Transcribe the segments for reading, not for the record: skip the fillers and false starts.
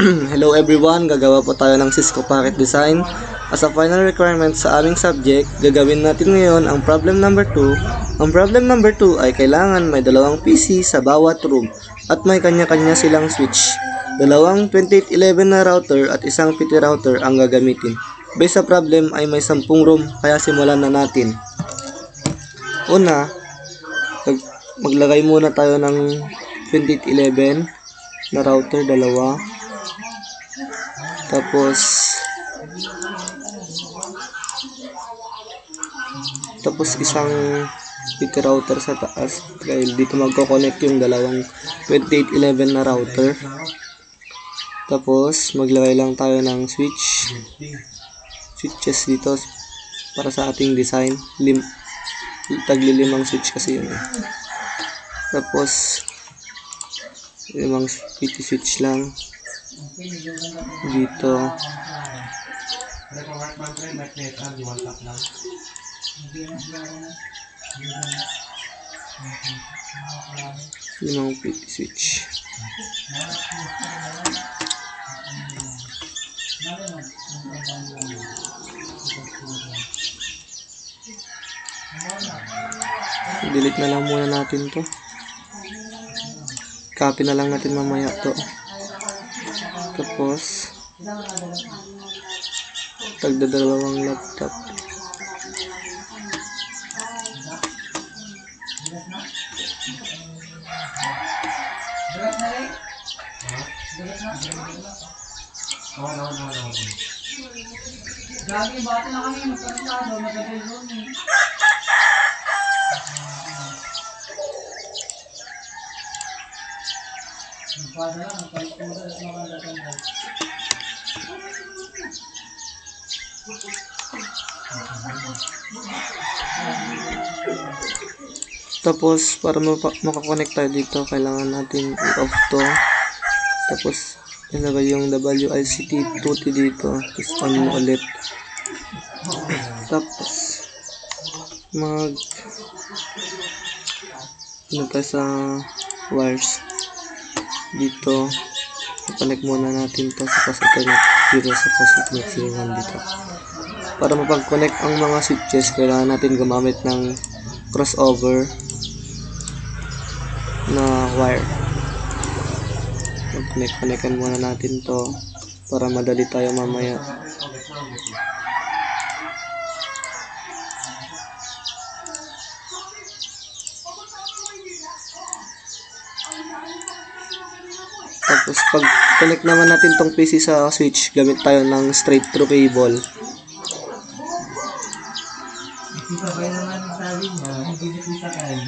Hello everyone, gagawa po tayo ng Cisco Packet Design. As a final requirement sa aming subject, gagawin natin ngayon ang problem number 2. Ang problem number 2 ay kailangan may dalawang PC sa bawat room at may kanya-kanya silang switch. Dalawang 2811 na router at isang PT router ang gagamitin. Based sa problem ay may 10 room, kaya simulan na natin. Una, maglagay muna tayo ng 2811 na router, dalawa. Tapos isang PT router sa taas, dahil dito magko-connect yung dalawang 2811 na router. Tapos maglagay lang tayo ng switches dito para sa ating design. Tagli-limang switch kasi yun. Tapos limang PT switch lang dito. Limang PT switch. Delete na lang muna natin to. Copy na lang natin mamaya to. Tapos tagdadalawang laptop. Lagi bata na kami magkakasado, magkakasado ni. Magpada lang, magkakasado at magkakasado. Tapos para makakonect tayo dito, kailangan natin i-off to. Tapos ilagay yung WICT2T dito. Tapos on mo ulit. Tapos tayo sa wires dito. I-connect muna natin to sa positive net 0 sa positive net 0 dito. Para mapag-connect ang mga switches, kailangan natin gumamit ng crossover na wire. Connect-connectan muna natin to para madali tayo mamaya. Tapos pag connect naman natin tong PC sa switch, gamit tayo ng straight through cable. Kita kayo naman ang sabi niya, hindi nakita kayo.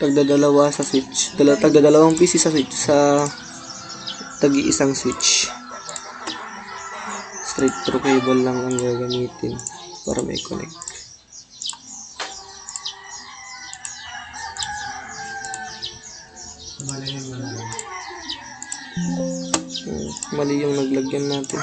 Tagdadalawa sa switch. Tagdadalawang PC sa switch sa tagi-isang switch. Straight through cable lang ang gagamitin para may connect. Mali yung naglagyan natin.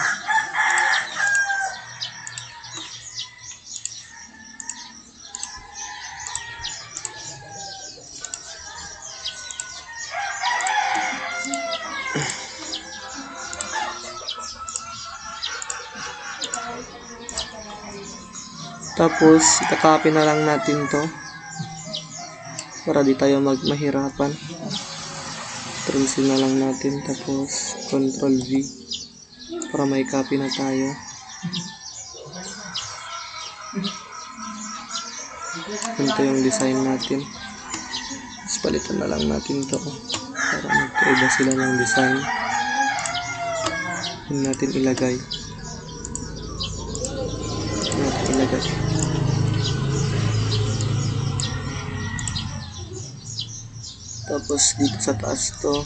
Tapos i-copy na lang natin to para di tayo mahirapan. Cancel na lang natin, tapos Ctrl V para may copy na tayo. Ito yung design natin. Tapos palitan na lang natin to para magkaiba sila ng design. Yun natin ilagay. Tapos dito sa taas to,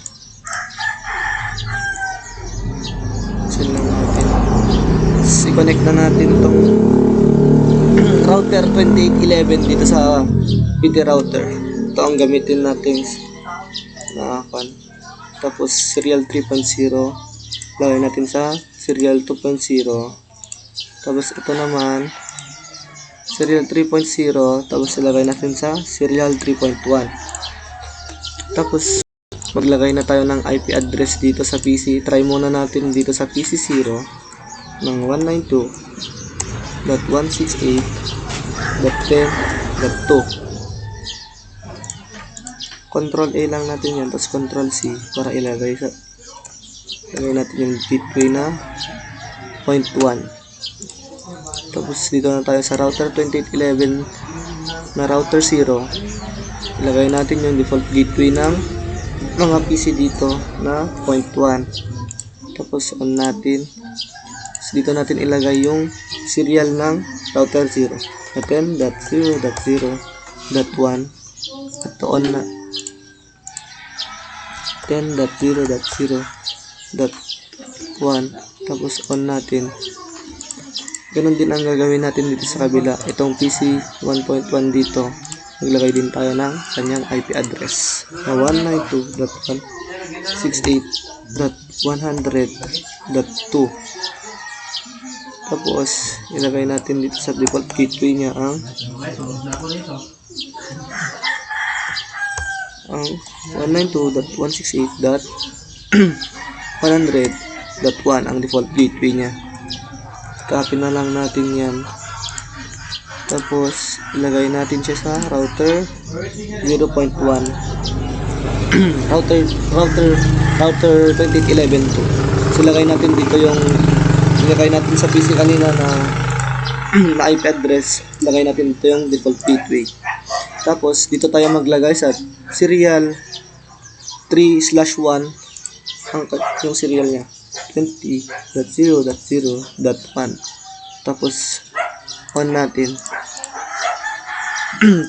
send lang natin. I-connect na natin tong router 2811 dito sa PT router. Ito ang gamitin natin na akan. Tapos serial 3.0, lagay natin sa serial 2.0. Tapos ito naman serial 3.0, tapos ilagay natin sa serial 3.1. Tapos maglagay na tayo ng IP address dito sa PC. Try muna natin dito sa PC0 ng 192.168.10.2. Control A lang natin yan, tapos Control C para ilagay natin yung gateway na 0.1. Tapos dito na tayo sa router 2811 na router 0. Ilagay natin yung default gateway ng mga PC dito na 0.1. Tapos on natin. Tapos dito natin ilagay yung serial ng router 0 na 10.0.0.1. Ito on na 10.0.0.1. Tapos on natin. Ganun din ang gagawin natin dito sa kabila. Itong PC 1.1 dito, maglagay din tayo ng kanyang IP address na 192.168.100.2. Tapos ilagay natin dito sa default gateway niya ang 192.168.100.1 ang default gateway niya. Copy na lang natin yan. Tapos ilagay natin siya sa router 0.1. router 2811 to. So ilagay natin dito yung ilagay natin sa PC kanina na IP address. Ilagay natin dito yung default gateway. Tapos dito tayo maglagay sa serial 3/1 yung serial niya 20.0.0.1. Tapos on natin.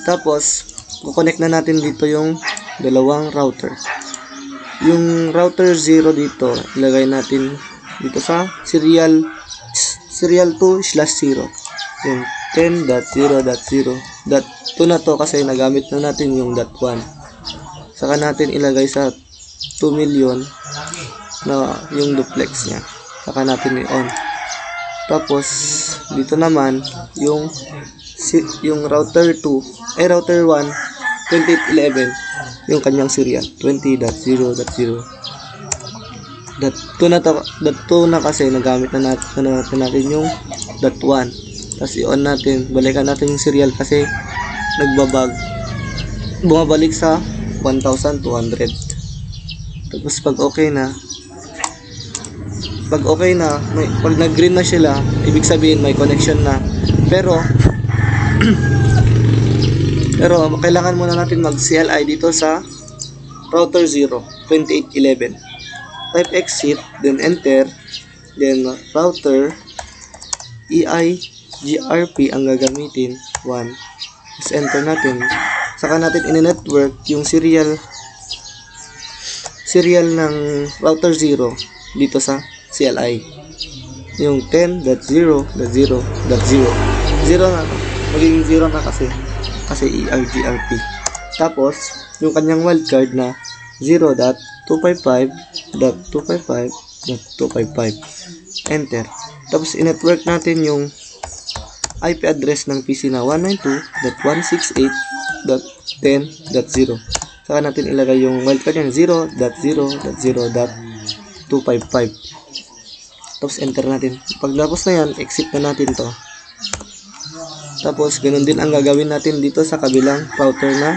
Tapos kukonect na natin dito yung dalawang router. Yung router 0 dito ilagay natin dito sa serial 2/0 yung 10.0.0.2 na to kasi nagamit na natin yung .1. Saka natin ilagay sa 2 million na yung duplex niya. Saka natin i-on. Tapos dito naman yung router 1 2811 yung kanyang serial 20.0.0.2 na kasi nagamit na natin yung .1. Tapos i-on natin, balikan natin yung serial kasi bumabalik sa 1,200. Tapos pag okay na, pag nag-green na sila, ibig sabihin may connection na. Pero kailangan muna natin mag-CLI dito sa router 0 2811. Type exit, then enter, then router EIGRP ang gagamitin 1. Tapos enter natin. Saka natin in-network yung serial ng router 0 dito sa CLI. Yung 10.0.0.0 0 na, magiging 0 na kasi EIGRP. Tapos yung kanyang wildcard na 0.255.255.255. Enter. Tapos in-network natin yung IP address ng PC na 192.168.10.0. Saka natin ilagay yung wildcard yan 0.0.0.255. Tapos enter natin. Pagtapos na yan, exit na natin to. Tapos ganun din ang gagawin natin dito sa kabilang router na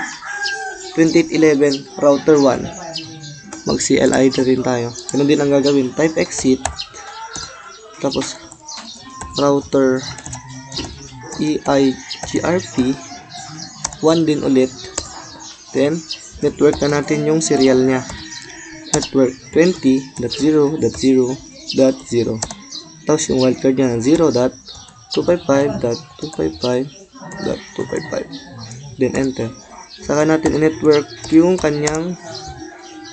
2811 router 1. Mag CLI na rin tayo. Ganun din ang gagawin. Type exit. Tapos router EIGRP 1 din ulit. Then network na natin yung serial niya. Network 20.0.0.0. Tapos yung wildcard niya 0.255.255.255. Then enter. Saka natin i-network yung kanyang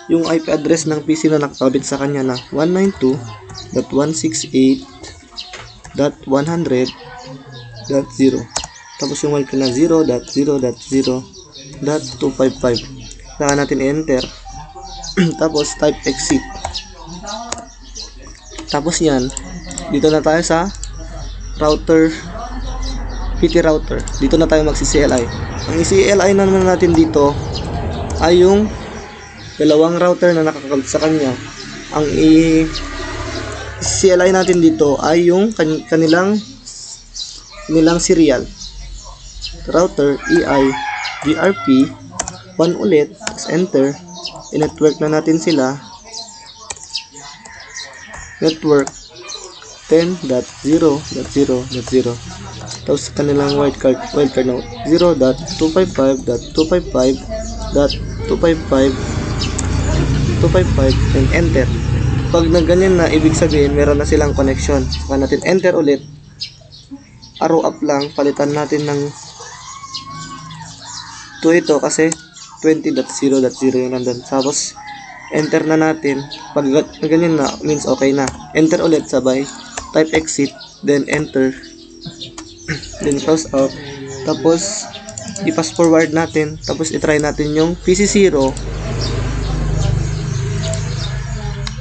yung IP address ng PC na nakakabit sa kanya na 192.168.100.0. Tapos yung wildcard na 0.0.0.255. Saka natin i-enter. Tapos type exit. Tapos yan, dito na tayo sa router PT router. Dito na tayo magsi-CLI. Ang i-CLI na naman natin dito ay yung dalawang router na nakakabit sa kanya. Ang i-CLI natin dito ay yung kanilang serial. Router, EI, BRP, 1 ulit, tapos enter. I-network na natin sila. Network 10.0.0.0. Tapos kanilang wildcard node 0.255.255.255 and enter. Pag na ganyan na, ibig sabihin meron na silang connection. Saka natin enter ulit. Arrow up lang, palitan natin ng 2 ito kasi 20.0.0 yung nandun. Tapos enter na natin. Pag ganyan na, means okay na. Enter ulit sabay. Type exit, then enter. Then close out. Tapos i-pass forward natin. Tapos i-try natin yung PC0.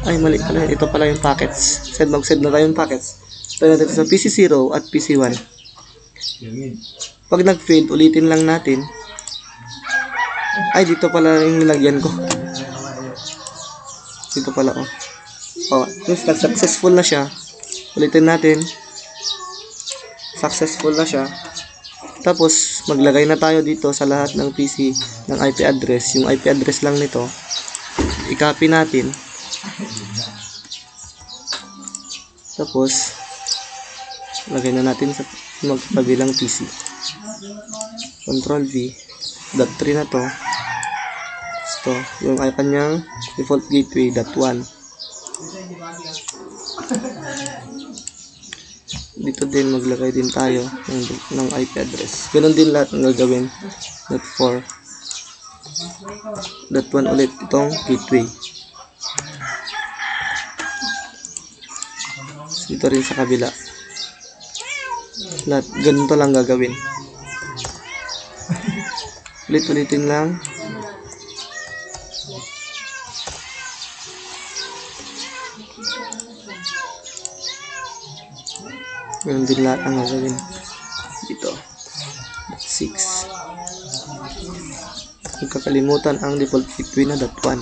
Ay, mali pala. Ito pala yung packets. Mag-send na tayo yung packets. Try natin sa PC0 at PC1. Pag nag-fail, ulitin lang natin. Ay, dito pala yung nilagyan ko. Dito pala, oh. Oh, successful na siya. Ulitin natin. Successful na siya. Tapos, maglagay na tayo dito sa lahat ng PC ng IP address. Yung IP address lang nito. I-copy natin. Tapos, lagay na natin sa magkabilang PC. Control V. .3 na to. Ito, yung kanyang default gateway .1. Dito din maglagay din tayo ng IP address. Ganun din lahat ng gagawin. .4. .1 ulit itong gateway. Dito rin sa kabila. Lahat ganito lang gagawin. Ulit-ulitin lang. Ganun din lahat ang gagawin. Dito. 6. Huwag kakalimutan ang default gateway na .1.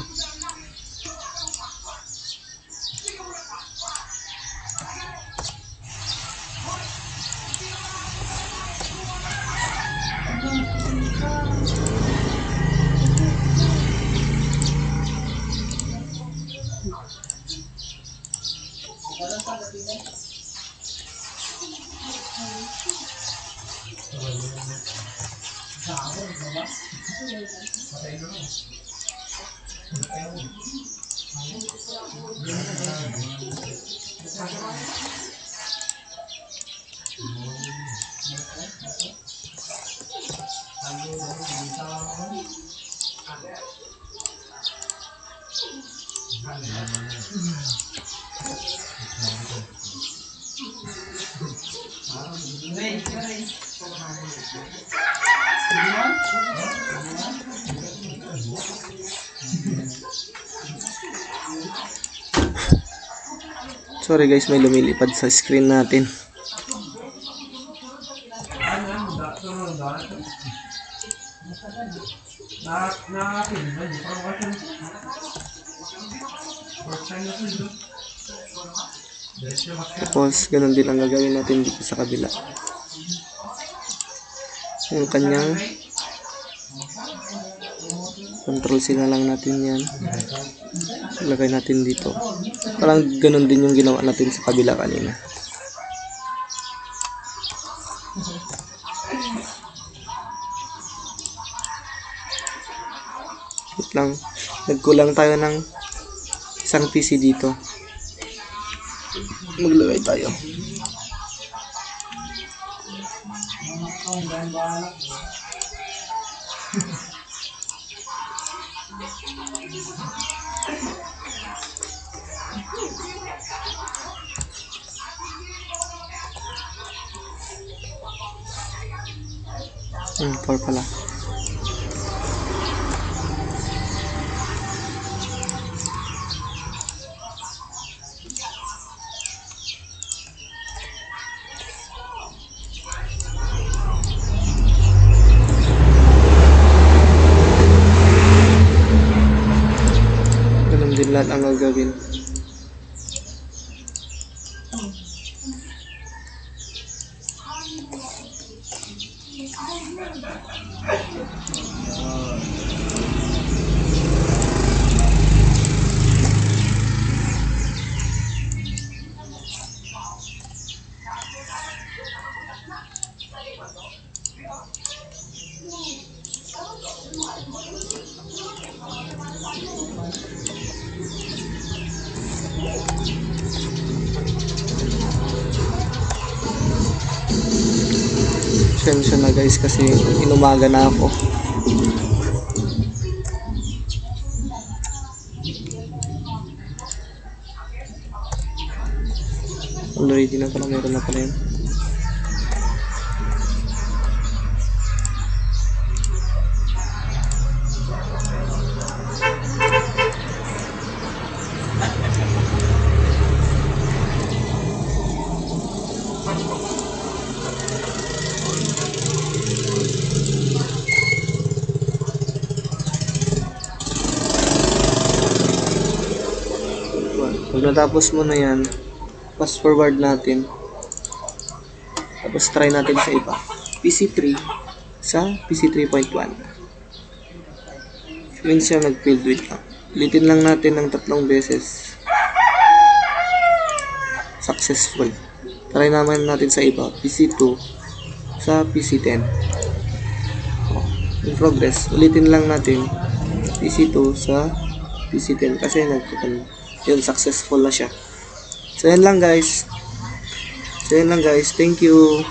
Sorry guys, may lumilipad sa screen natin. Tapos, ganun din ang gagawin natin dito sa kabila. Yung kanyang control C na lang natin yan. Ilagay natin dito. Parang ganun din yung ginawa natin sa kabila kanina. Wait lang. Nagkulang tayo ng isang PC dito. Maglagay tayo. Por pala. lahat ang gagawin. Pasensya na guys kasi inumaga na ako. Already na pala, meron na pala yun. Pag natapos mo na yan, fast forward natin. Tapos try natin sa iba. PC3 sa PC3.1. Means siya nag-field wait lang. Ulitin lang natin ng 3 beses. Successful. Try naman natin sa iba. PC2 sa PC10. In progress. Ulitin lang natin PC2 sa PC10 kasi yun, successful na siya. So yan lang guys. Thank you.